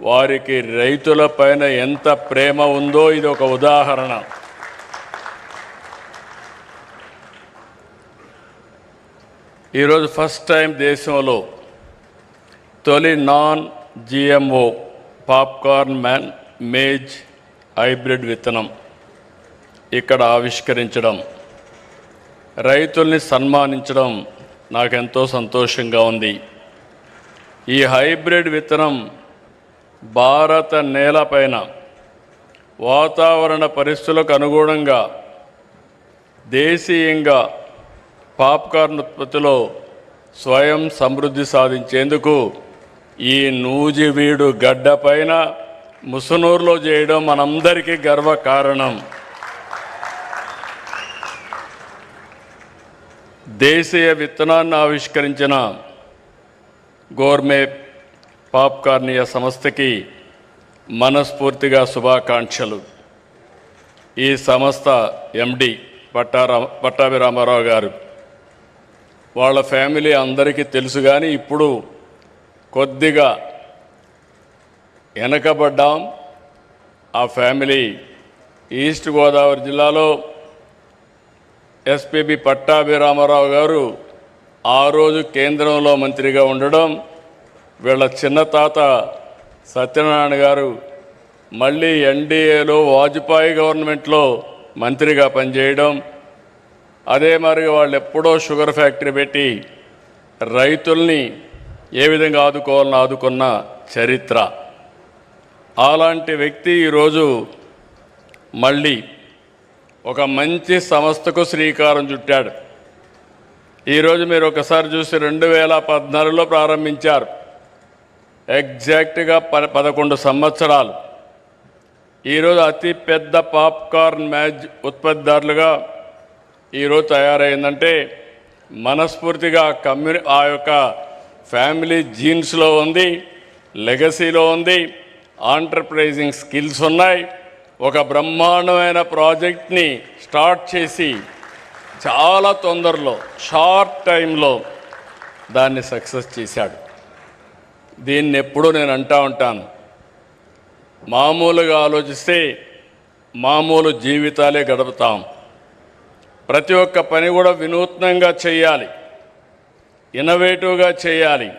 వారికి రైతులపైన ఎంత ప్రేమ ఉందో ఇది ఒక ఉదాహరణ. ఈరోజు ఫస్ట్ టైం దేశంలో తొలి non GMO popcorn maize hybrid విత్తనం ఇక్కడ ఆవిష్కరించడం, రైతుల్ని సన్మానించడం నాకెంతో సంతోషంగా ఉంది. ఈ హైబ్రిడ్ విత్తనం భారత నేలపైన వాతావరణ పరిస్థితులకు అనుగుణంగా దేశీయంగా పాప్కార్న్ ఉత్పత్తిలో స్వయం సమృద్ధి సాధించేందుకు ఈ నూజివీడు గడ్డపైన ముసునూరులో చేయడం మనందరికీ గర్వకారణం. దేశీయ విత్తనాన్ని ఆవిష్కరించిన గోర్మే పాప్కార్నియా సంస్థకి మనస్ఫూర్తిగా శుభాకాంక్షలు. ఈ సంస్థ ఎండి పట్టాభి రామారావు గారు, వాళ్ళ ఫ్యామిలీ అందరికీ తెలుసు. కానీ ఇప్పుడు కొద్దిగా వెనకబడ్డాం. ఆ ఫ్యామిలీ ఈస్ట్ గోదావరి జిల్లాలో ఎస్పీబీ పట్టాభి రామారావు గారు ఆ రోజు కేంద్రంలో మంత్రిగా ఉండడం, వీళ్ళ చిన్న తాత సత్యనారాయణ గారు మళ్ళీ ఎన్డీఏలో వాజ్పేయి గవర్నమెంట్లో మంత్రిగా పనిచేయడం, అదే మరి వాళ్ళు ఎప్పుడో షుగర్ ఫ్యాక్టరీ పెట్టి రైతుల్ని ఏ విధంగా ఆదుకోవాలని ఆదుకున్న చరిత్ర. అలాంటి వ్యక్తి ఈరోజు మళ్ళీ ఒక మంచి సంస్థకు శ్రీకారం చుట్టాడు. ఈరోజు మీరు ఒకసారి చూసి 2014లో ప్రారంభించారు. ఎగ్జాక్ట్గా 11 సంవత్సరాలు. ఈరోజు అతి పెద్ద పాప్కార్న్ మ్యాజ్ ఉత్పత్తిదారులుగా ఈరోజు తయారైందంటే మనస్ఫూర్తిగా ఆ యొక్క ఫ్యామిలీ జీన్స్లో ఉంది, లెగసీలో ఉంది, ఆంటర్ప్రైజింగ్ స్కిల్స్ ఉన్నాయి. ఒక బ్రహ్మాండమైన ప్రాజెక్ట్ని స్టార్ట్ చేసి చాలా తొందరలో షార్ట్ టైంలో దాన్ని సక్సెస్ చేశాడు. దీన్ని ఎప్పుడూ నేను అంటూ ఉంటాను, మామూలుగా ఆలోచిస్తే మామూలు జీవితాలే గడుపుతాం. ప్రతి ఒక్క పని కూడా వినూత్నంగా చేయాలి, ఇన్నోవేటివ్గా చేయాలి,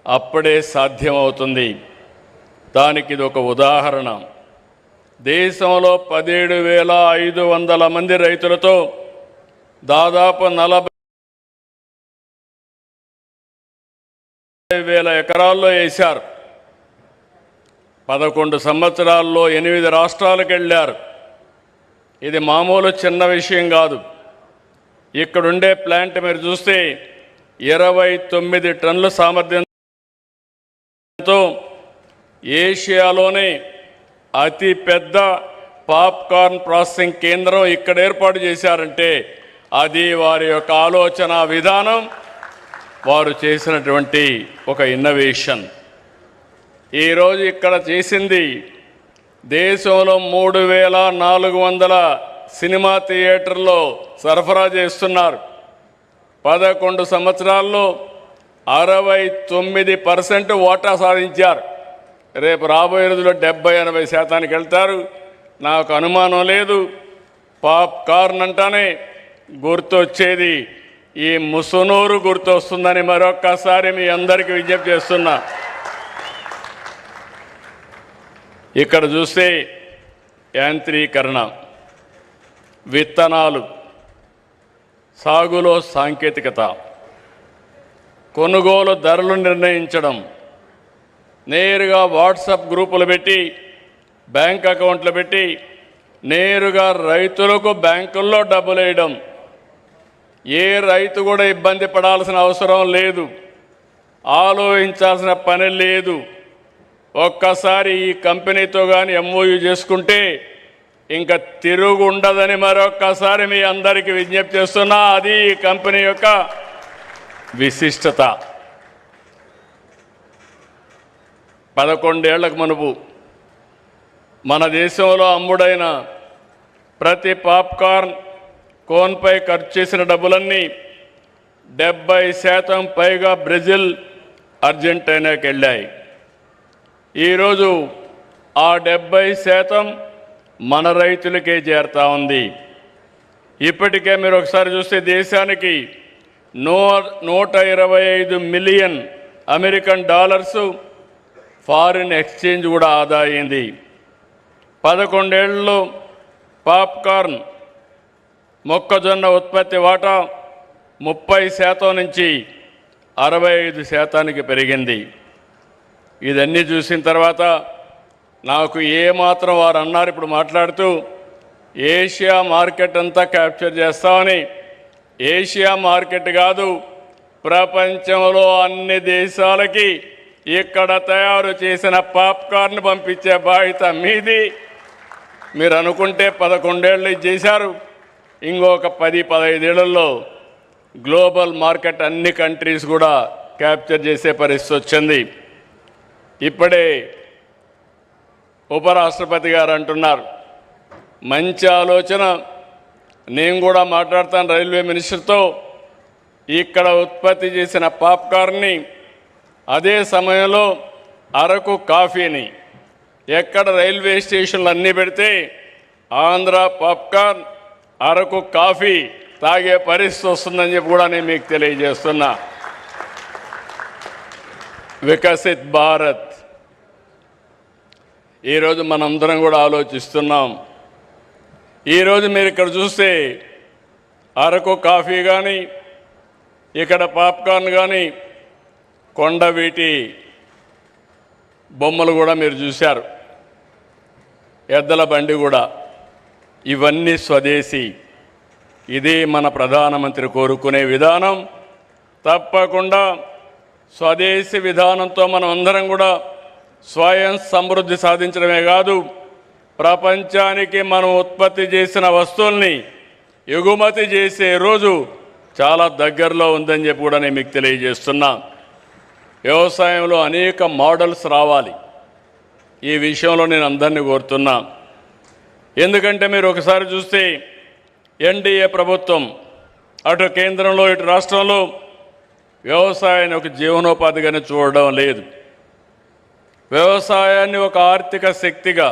అప్పుడే సాధ్యమవుతుంది. దానికి ఇది ఒక ఉదాహరణ. దేశంలో 17,500 మంది రైతులతో దాదాపు 40,000 ఎకరాల్లో వేశారు. 11 సంవత్సరాల్లో 8 రాష్ట్రాలకు వెళ్ళారు. ఇది మామూలు చిన్న విషయం కాదు. ఇక్కడుండే ప్లాంట్ మీరు చూస్తే 29 టన్నుల సామర్థ్యంతో ఏషియాలోనే అతి పెద్ద పాప్కార్న్ ప్రాసెసింగ్ కేంద్రం ఇక్కడ ఏర్పాటు చేశారంటే అది వారి యొక్క ఆలోచన విధానం, వారు చేసినటువంటి ఒక ఇన్నోవేషన్. ఈరోజు ఇక్కడ చేసింది దేశంలో 3,400 సినిమా థియేటర్లో సరఫరా చేస్తున్నారు. 11 సంవత్సరాల్లో 69% వాటా సాధించారు. రేపు రాబోయే రోజుల్లో 70-80% వెళ్తారు. నాకు అనుమానం లేదు. పాప్కార్న్ అంటానే గుర్తొచ్చేది ఈ ముసునూరు గుర్తొస్తుందని మరొక్కసారి మీ అందరికీ విజ్ఞప్తి చేస్తున్నా. ఇక్కడ చూస్తే యాంత్రీకరణ, విత్తనాలు, సాగులో సాంకేతికత, కొనుగోలు ధరలు నిర్ణయించడం, నేరుగా వాట్సాప్ గ్రూపులు పెట్టి, బ్యాంక్ అకౌంట్లు పెట్టి నేరుగా రైతులకు బ్యాంకుల్లో డబ్బులు వేయడం. ఏ రైతు కూడా ఇబ్బంది పడాల్సిన అవసరం లేదు, ఆలోచించాల్సిన పని లేదు. ఒక్కసారి ఈ కంపెనీతో కానీ ఎంఓయూ చేసుకుంటే ఇంకా తిరుగు ఉండదని మరొక్కసారి మీ అందరికీ విజ్ఞప్తి చేస్తున్నా. అది ఈ కంపెనీ యొక్క విశిష్టత. 11 ఏళ్లకు మునుపు మన దేశంలో అమ్ముడైన ప్రతి పాప్కార్న్ కోన్పై ఖర్చు చేసిన డబ్బులన్నీ 70% పైగా బ్రెజిల్, అర్జెంటీనాకి వెళ్ళాయి. ఈరోజు ఆ 70% మన రైతులకే చేరుతా ఉంది. ఇప్పటికే మీరు ఒకసారి చూస్తే దేశానికి 125 million American dollars foreign exchange కూడా ఆదా అయింది. 11 ఏళ్లలో పాప్కార్న్ మొక్కజొన్న ఉత్పత్తి వాటా 30% నుంచి 65%కి పెరిగింది. ఇదన్నీ చూసిన తర్వాత నాకు ఏమాత్రం వారు అన్నారు ఇప్పుడు మాట్లాడుతూ ఏషియా మార్కెట్ అంతా క్యాప్చర్ చేస్తామని. ఏషియా మార్కెట్ కాదు, ప్రపంచంలో అన్ని దేశాలకి ఇక్కడ తయారు చేసిన పాప్కార్న్ పంపించే బాధ్యత మీది. మీరు అనుకుంటే 11 ఏళ్ళు చేశారు, ఇంకొక 10-15 ఏళ్లలో గ్లోబల్ మార్కెట్ అన్ని కంట్రీస్ కూడా క్యాప్చర్ చేసే పరిస్థితి వచ్చింది. ఇప్పుడే ఉపరాష్ట్రపతి గారు అంటున్నారు, మంచి ఆలోచన, నేను కూడా మాట్లాడతాను రైల్వే మినిస్టర్తో. ఇక్కడ ఉత్పత్తి చేసిన పాప్కార్న్ని అదే సమయంలో అరకు కాఫీని ఎక్కడ రైల్వే స్టేషన్లు అన్నీ పెడితే ఆంధ్ర పాప్కార్న్, అరకు కాఫీ తాగే పరిస్థితి వస్తుందని చెప్పి కూడా నేను మీకు తెలియజేస్తున్నా. వికసిత్ భారత్ ఈరోజు మనందరం కూడా ఆలోచిస్తున్నాం. ఈరోజు మీరు ఇక్కడ చూస్తే అరకు కాఫీ కానీ, ఇక్కడ పాప్కార్న్ కానీ, కొండవీటి బొమ్మలు కూడా మీరు చూశారు, ఎద్దల బండి కూడా, ఇవన్నీ స్వదేశీ. ఇది మన ప్రధానమంత్రి కోరుకునే విధానం. తప్పకుండా స్వదేశీ విధానంతో మనం అందరం కూడా స్వయం సమృద్ధి సాధించడమే కాదు, ప్రపంచానికి మనం ఉత్పత్తి చేసిన వస్తువుల్ని ఎగుమతి చేసే రోజు చాలా దగ్గరలో ఉందని చెప్పి కూడా నేను మీకు తెలియజేస్తున్నా. వ్యవసాయంలో అనేక మోడల్స్ రావాలి. ఈ విషయంలో నేను అందరినీ కోరుతున్నా. ఎందుకంటే మీరు ఒకసారి చూస్తే ఎన్డీఏ ప్రభుత్వం అటు కేంద్రంలో ఇటు రాష్ట్రంలో వ్యవసాయాన్ని ఒక జీవనోపాధిగానే చూడడం లేదు. వ్యవసాయాన్ని ఒక ఆర్థిక శక్తిగా,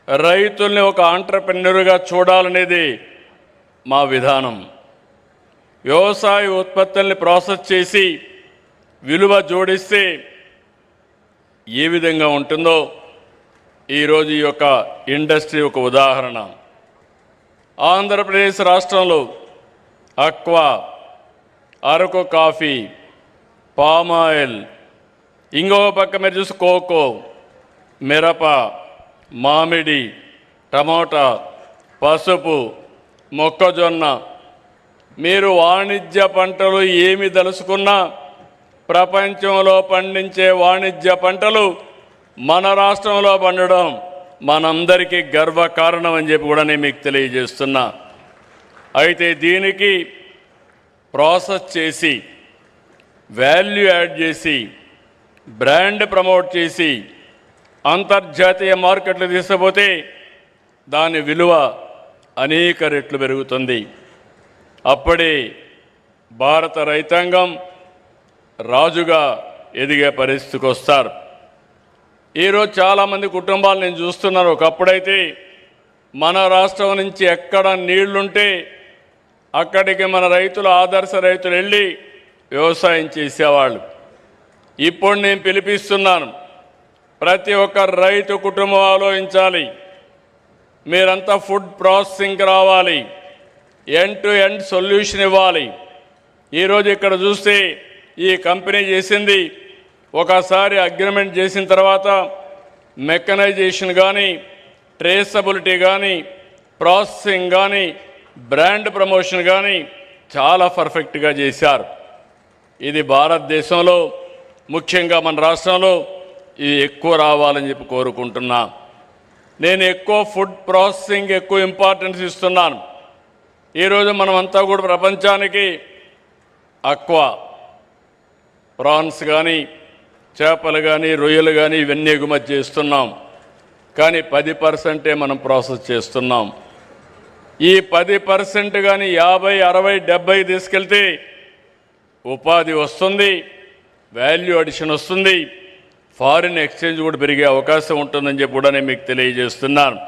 రైతుల్ని ఒక ఆంట్రప్రెన్యూర్గా చూడాలనేది మా విధానం. వ్యవసాయ ఉత్పత్తుల్ని ప్రాసెస్ చేసి విలువ జోడిస్తే ఏ విధంగా ఉంటుందో ఈరోజు ఈ యొక్క ఇండస్ట్రీ ఒక ఉదాహరణ. ఆంధ్రప్రదేశ్ రాష్ట్రంలో అక్వా, అరకు కాఫీ, పామాయిల్, ఇంకో పక్క మీరు చూసి కోకో, మిరప, మామిడి, టమోటా, పసుపు, మొక్కజొన్న, మీరు వాణిజ్య పంటలు ఏమి తెలుసుకున్నా ప్రపంచంలో పండించే వాణిజ్య పంటలు మన రాష్ట్రంలో పండడం మనందరికీ గర్వకారణం అని చెప్పి కూడా నేను మీకు తెలియజేస్తున్నా. అయితే దీనికి ప్రాసెస్ చేసి, వాల్యూ యాడ్ చేసి, బ్రాండ్ ప్రమోట్ చేసి అంతర్జాతీయ మార్కెట్లు తీసుకుపోతే దాని విలువ అనేక రెట్లు పెరుగుతుంది. అప్పుడే భారత రైతాంగం రాజుగా ఎదిగే పరిస్థితికి వస్తారు. ఈరోజు చాలామంది కుటుంబాలు నేను చూస్తున్నాను, ఒకప్పుడైతే మన రాష్ట్రం నుంచి ఎక్కడ నీళ్లుంటే అక్కడికి మన రైతులు, ఆదర్శ రైతులు వెళ్ళి వ్యవసాయం చేసేవాళ్ళు. ఇప్పుడు నేను పిలిపిస్తున్నాను, ప్రతి ఒక్క రైతు కుటుంబం ఆలోచించాలి. మీరంతా ఫుడ్ ప్రాసెసింగ్కి రావాలి, ఎండ్ టు ఎండ్ సొల్యూషన్ ఇవ్వాలి. ఈరోజు ఇక్కడ చూస్తే ఈ కంపెనీ చేసింది, ఒకసారి అగ్రిమెంట్ చేసిన తర్వాత మెకనైజేషన్ కానీ, ట్రేసబిలిటీ కానీ, ప్రాసెసింగ్ కానీ, బ్రాండ్ ప్రమోషన్ కానీ చాలా పర్ఫెక్ట్గా చేశారు. ఇది భారతదేశంలో ముఖ్యంగా మన రాష్ట్రంలో ఇది ఎక్కువ రావాలని చెప్పి కోరుకుంటున్నా. నేను ఎక్కువ ఫుడ్ ప్రాసెసింగ్ ఎక్కువ ఇంపార్టెన్స్ ఇస్తున్నాను. ఈరోజు మనమంతా కూడా ప్రపంచానికి అక్వా, ప్రాన్స్ కానీ, చేపలు కానీ, రొయ్యలు కానీ ఇవన్నీ ఎగుమతి చేస్తున్నాం. కానీ 10% మనం ప్రాసెస్ చేస్తున్నాం. ఈ 10% కానీ 50, 60, 70 తీసుకెళ్తే ఉపాధి వస్తుంది, వాల్యూ అడిషన్ వస్తుంది, ఫారిన్ ఎక్స్చేంజ్ కూడా పెరిగే అవకాశం ఉంటుందని చెప్పి కూడా నేను మీకు తెలియజేస్తున్నాను.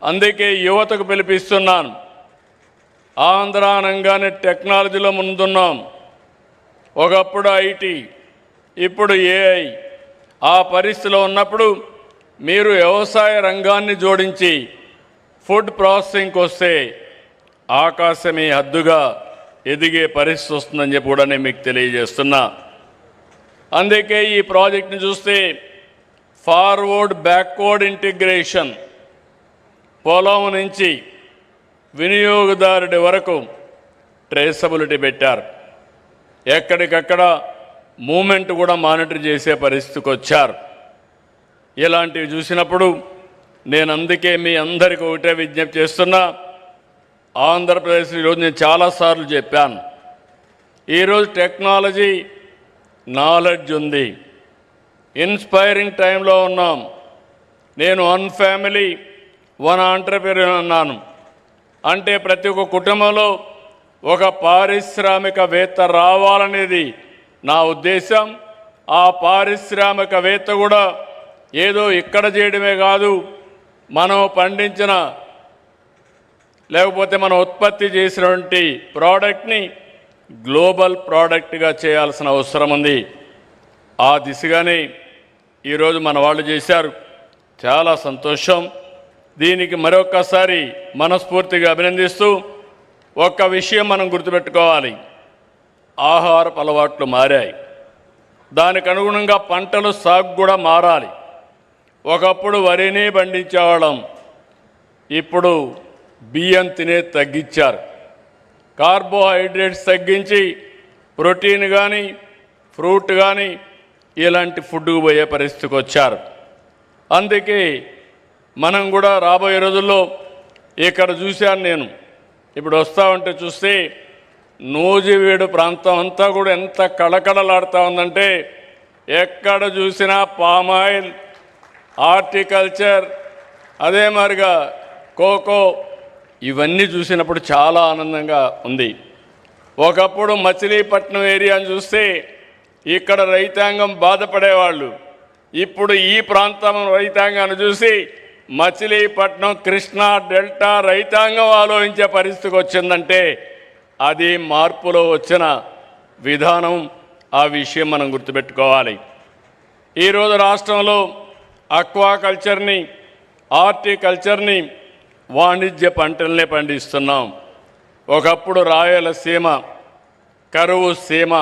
అందుకే యువతకు పిలిపిస్తున్నాను. ఆంధ్ర అనగానే టెక్నాలజీలో ముందున్నాం. ఒకప్పుడు ఐటీ, ఇప్పుడు ఏఐ. ఆ పరిస్థితిలో ఉన్నప్పుడు మీరు వ్యవసాయ రంగాన్ని జోడించి ఫుడ్ ప్రాసెసింగ్కి వస్తే ఆకాశమే హద్దుగా ఎదిగే పరిస్థితి వస్తుందని చెప్పి కూడా నేను మీకు తెలియజేస్తున్నా. అందుకే ఈ ప్రాజెక్ట్ని చూస్తే ఫార్వర్డ్ బ్యాక్వర్డ్ ఇంటిగ్రేషన్, పొలం నుంచి వినియోగదారుడి వరకు ట్రేసబిలిటీ పెట్టారు. ఎక్కడికక్కడ మూమెంట్ కూడా మానిటర్ చేసే పరిస్థితికి వచ్చారు. ఇలాంటివి చూసినప్పుడు నేను అందుకే మీ అందరికీ ఒకటే విజ్ఞప్తి చేస్తున్నా. ఆంధ్రప్రదేశ్ ఈరోజు నేను చాలాసార్లు చెప్పాను, ఈరోజు టెక్నాలజీ నాలెడ్జ్ ఉంది, ఇన్స్పైరింగ్ టైంలో ఉన్నాం. నేను 1 ఫ్యామిలీ 1 ఆంటర్‌ప్రెన్యూర్ అన్నాను. అంటే ప్రతి ఒక్క కుటుంబంలో ఒక పారిశ్రామికవేత్త రావాలనేది నా ఉద్దేశం. ఆ పారిశ్రామికవేత్త కూడా ఏదో ఇక్కడ చేయడమే కాదు, మనం పండించిన లేకపోతే మనం ఉత్పత్తి చేసినటువంటి ప్రోడక్ట్ని గ్లోబల్ ప్రోడక్ట్గా చేయాల్సిన అవసరం ఉంది. ఆ దిశగానే ఈరోజు మన వాళ్ళు చేశారు. చాలా సంతోషం. దీనికి మరొక్కసారి మనస్ఫూర్తిగా అభినందిస్తూ, ఒక్క విషయం మనం గుర్తుపెట్టుకోవాలి, ఆహారపు అలవాట్లు మారాయి. దానికి అనుగుణంగా పంటల సాగు కూడా మారాలి. ఒకప్పుడు వరినే పండించేవాళ్ళం, ఇప్పుడు బియ్యం తినే తగ్గించారు. కార్బోహైడ్రేట్స్ తగ్గించి ప్రోటీన్ కానీ ఫ్రూట్ కానీ ఇలాంటి ఫుడ్కు పోయే పరిస్థితికి వచ్చారు. అందుకే మనం కూడా రాబోయే రోజుల్లో ఇక్కడ చూశాను నేను, ఇప్పుడు వస్తూ ఉంటే చూస్తే నూజివీడు ప్రాంతం అంతా కూడా ఎంత కళకళలాడుతూ ఉందంటే, ఎక్కడ చూసినా పామాయిల్, హార్టికల్చర్, అదే మాదిరిగా కోకో, ఇవన్నీ చూసినప్పుడు చాలా ఆనందంగా ఉంది. ఒకప్పుడు మచిలీపట్నం ఏరియాని చూస్తే ఇక్కడ రైతాంగం బాధపడేవాళ్ళు. ఇప్పుడు ఈ ప్రాంతం రైతాంగాన్ని చూసి మచిలీపట్నం కృష్ణా డెల్టా రైతాంగం ఆలోచించే పరిస్థితికి వచ్చిందంటే అది మార్పులో వచ్చిన విధానం. ఆ విషయం మనం గుర్తుపెట్టుకోవాలి. ఈరోజు రాష్ట్రంలో అక్వాకల్చర్ని, హార్టికల్చర్ని, వాణిజ్య పంటలనే పండిస్తున్నాం. ఒకప్పుడు రాయలసీమ కరువు సీమ,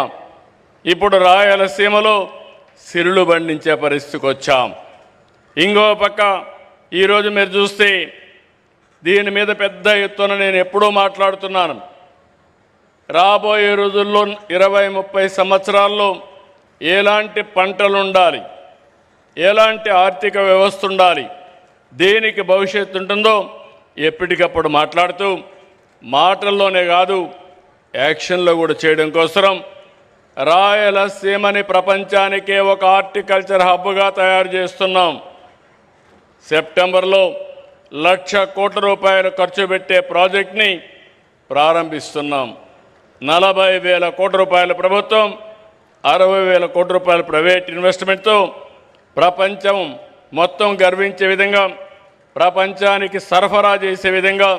ఇప్పుడు రాయలసీమలో సిరులు పండించే పరిస్థితికి వచ్చాం. ఇంకో పక్క ఈరోజు మీరు చూస్తే దీని మీద పెద్ద ఎత్తున నేను ఎప్పుడూ మాట్లాడుతున్నాను. రాబోయే రోజుల్లో 20-30 సంవత్సరాల్లో ఎలాంటి పంటలు ఉండాలి, ఎలాంటి ఆర్థిక వ్యవస్థ ఉండాలి, దేనికి భవిష్యత్తు ఉంటుందో ఎప్పటికప్పుడు మాట్లాడుతూ, మాటల్లోనే కాదు యాక్షన్లో కూడా చేయడం కోసం రాయలసీమని ప్రపంచానికే ఒక హార్టికల్చర్ హబ్గా తయారు చేస్తున్నాం. సెప్టెంబర్లో 1,00,000 కోట్ల రూపాయలు ఖర్చు పెట్టే ప్రాజెక్ట్ని ప్రారంభిస్తున్నాం. 40,000 కోట్ల రూపాయల ప్రభుత్వం, 60,000 కోట్ల రూపాయల ప్రైవేట్ ఇన్వెస్ట్మెంట్తో ప్రపంచం మొత్తం గర్వించే విధంగా, ప్రపంచానికి సరఫరా చేసే విధంగా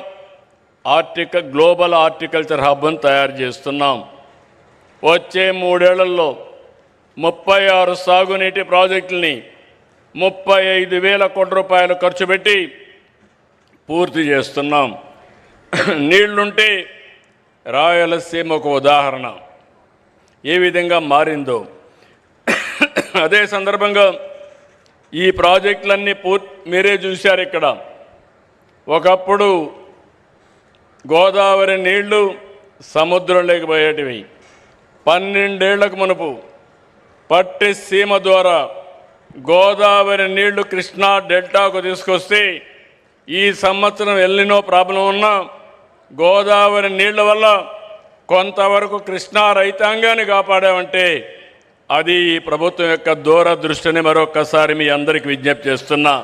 గ్లోబల్ హార్టికల్చర్ హబ్ను తయారు చేస్తున్నాం. వచ్చే 3 ఏళ్లలో 36 సాగునీటి ప్రాజెక్టుల్ని 35,000 కోట్ల రూపాయలు ఖర్చు పెట్టి పూర్తి చేస్తున్నాం. నీళ్లుంటే రాయలసీమ ఒక ఉదాహరణ ఏ విధంగా మారిందో. అదే సందర్భంగా ఈ ప్రాజెక్టులన్నీ మీరే చూశారు. ఇక్కడ ఒకప్పుడు గోదావరి నీళ్లు సముద్రంలోకి పోయేటివి. 12 ఏళ్లకు మునుపు పట్టి సీమ ద్వారా గోదావరి నీళ్లు కృష్ణా డెల్టాకు తీసుకొస్తే, ఈ సంవత్సరం ఎల్నినో ప్రాబ్లం ఉన్నా గోదావరి నీళ్ల వల్ల కొంతవరకు కృష్ణా రైతాంగాన్ని కాపాడామంటే అది ఈ ప్రభుత్వం యొక్క దూరదృష్టిని మరొక్కసారి మీ అందరికీ విజ్ఞప్తి చేస్తున్నా.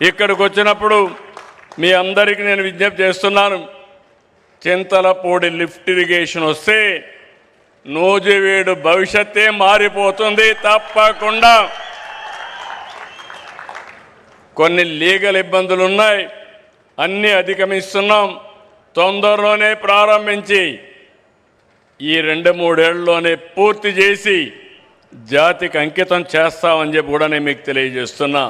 ఇక్కడికి వచ్చినప్పుడు మీ అందరికీ నేను విజ్ఞప్తి చేస్తున్నాను, చింతలపూడి లిఫ్ట్ ఇరిగేషన్ వస్తే నూజివీడు భవిష్యత్తే మారిపోతుంది. తప్పకుండా కొన్ని లీగల్ ఇబ్బందులు ఉన్నాయి, అన్నీ అధిగమిస్తున్నాం. తొందరలోనే ప్రారంభించి ఈ 2-3 ఏళ్లలోనే పూర్తి చేసి జాతికి అంకితం చేస్తామని చెప్పి కూడా నేను మీకు తెలియజేస్తున్నా.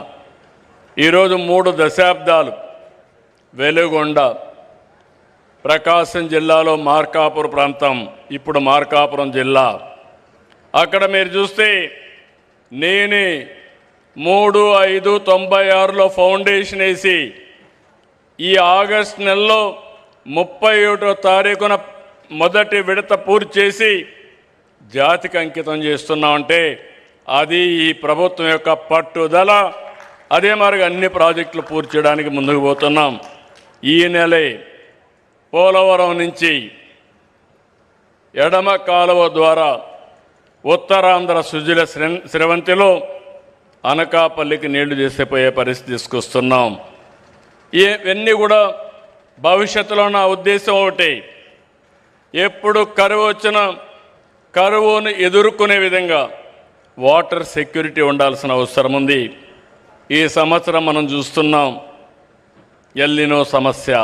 ఈరోజు 3 దశాబ్దాలు వెలుగొండ ప్రకాశం జిల్లాలో మార్కాపురం ప్రాంతం, ఇప్పుడు మార్కాపురం జిల్లా. అక్కడ మీరు చూస్తే నేనే 3/5/96లో ఫౌండేషన్ వేసి ఈ ఆగస్టు నెలలో 31వ తారీఖున మొదటి విడత పూర్తి చేసి జాతికి అంకితం చేస్తున్నామంటే అది ఈ ప్రభుత్వం యొక్క పట్టుదల. అదే మరి అన్ని ప్రాజెక్టులు పూర్తి చేయడానికి ముందుకు పోతున్నాం. ఈ నెలే పోలవరం నుంచి ఎడమ కాలువ ద్వారా ఉత్తరాంధ్ర సుజల స్రవంతిలో అనకాపల్లికి నీళ్లు చేసిపోయే పరిస్థితి తీసుకొస్తున్నాం. ఇవన్నీ కూడా భవిష్యత్తులో నా ఉద్దేశం ఒకటి, ఎప్పుడు కరువు వచ్చినా కరువును ఎదుర్కొనే విధంగా వాటర్ సెక్యూరిటీ ఉండాల్సిన అవసరం ఉంది. ఈ సంవత్సరం మనం చూస్తున్నాం ఎల్నినో సమస్య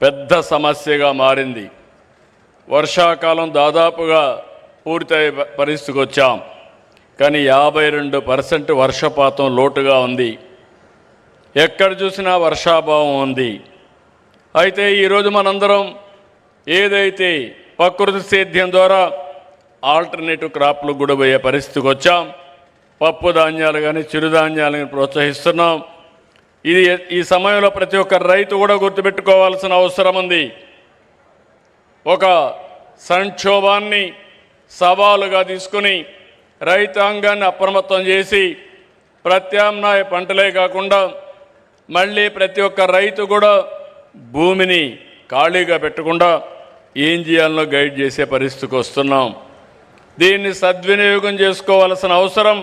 పెద్ద సమస్యగా మారింది. వర్షాకాలం దాదాపుగా పూర్తయ్యే పరిస్థితికి వచ్చాం, కానీ 52% వర్షపాతం లోటుగా ఉంది. ఎక్కడ చూసినా వర్షాభావం ఉంది. అయితే ఈరోజు మనందరం ఏదైతే ప్రకృతి సేద్యం ద్వారా ఆల్టర్నేటివ్ క్రాప్లు కూడా పోయే పరిస్థితికి వచ్చాం. పప్పు ధాన్యాలు కానీ చిరుధాన్యాలను ప్రోత్సహిస్తున్నాం. ఇది ఈ సమయంలో ప్రతి ఒక్క రైతు కూడా గుర్తుపెట్టుకోవాల్సిన అవసరం ఉంది. ఒక సంక్షోభాన్ని సవాలుగా తీసుకుని రైతాంగాన్ని అప్రమత్తం చేసి ప్రత్యామ్నాయ పంటలే కాకుండా మళ్ళీ ప్రతి ఒక్క రైతు కూడా భూమిని ఖాళీగా పెట్టకుండా ఏం చేయాలనో గైడ్ చేసే పరిస్థితికి వస్తున్నాం. దీన్ని సద్వినియోగం చేసుకోవాల్సిన అవసరం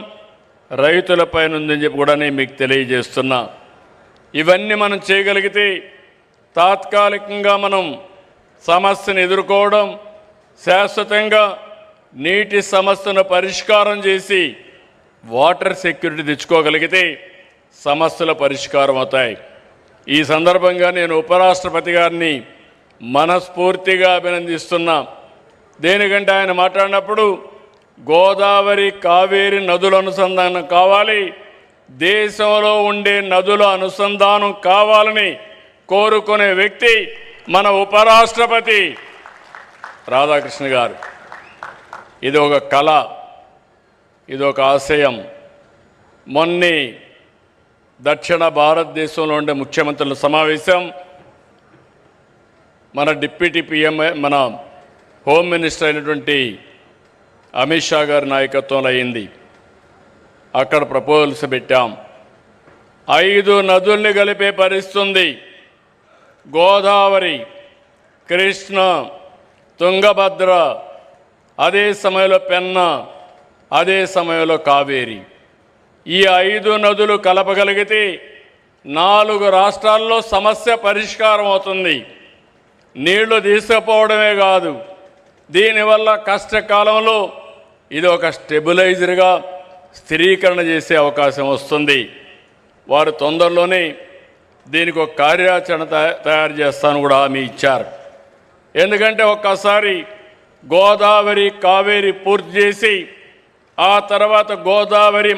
రైతులపైన ఉందని చెప్పి కూడా నేను మీకు తెలియజేస్తున్నా. ఇవన్నీ మనం చేయగలిగితే తాత్కాలికంగా మనం సమస్యను ఎదుర్కోవడం, శాశ్వతంగా నీటి సమస్యను పరిష్కారం చేసి వాటర్ సెక్యూరిటీ తెచ్చుకోగలిగితే సమస్యల పరిష్కారం అవుతాయి. ఈ సందర్భంగా నేను ఉపరాష్ట్రపతి గారిని మనస్ఫూర్తిగా అభినందిస్తున్నా. దేనికంటే ఆయన మాట్లాడినప్పుడు గోదావరి కావేరి నదుల అనుసంధానం కావాలి, దేశంలో ఉండే నదుల అనుసంధానం కావాలని కోరుకునే వ్యక్తి మన ఉపరాష్ట్రపతి రాధాకృష్ణ గారు. ఇది ఒక కళ, ఇది ఒక ఆశయం. మొన్నే దక్షిణ భారతదేశంలో ఉండే ముఖ్యమంత్రుల సమావేశం మన డిప్యూటీ పిఎం, మన హోమ్ మినిస్టర్ అయినటువంటి అమిత్ షా గారి నాయకత్వంలో అయింది. అక్కడ ప్రపోజల్స్ పెట్టాం. 5 నదుల్ని కలిపే పరిస్థితి, గోదావరి, కృష్ణ, తుంగభద్ర, అదే సమయంలో పెన్నా, అదే సమయంలో కావేరి. ఈ 5 నదులు కలపగలిగితే 4 రాష్ట్రాల్లో సమస్య పరిష్కారం అవుతుంది. నీళ్లు తీసుకుపోవడమే కాదు, దీనివల్ల కష్టకాలంలో ఇది ఒక స్టెబిలైజర్గా స్థిరీకరణ చేసే అవకాశం వస్తుంది. వారు తొందరలోనే దీనికి ఒక కార్యాచరణ తయారు చేస్తాను కూడా హామీ ఇచ్చారు. ఎందుకంటే ఒక్కసారి గోదావరి కావేరి పూర్తి చేసి ఆ తర్వాత గోదావరి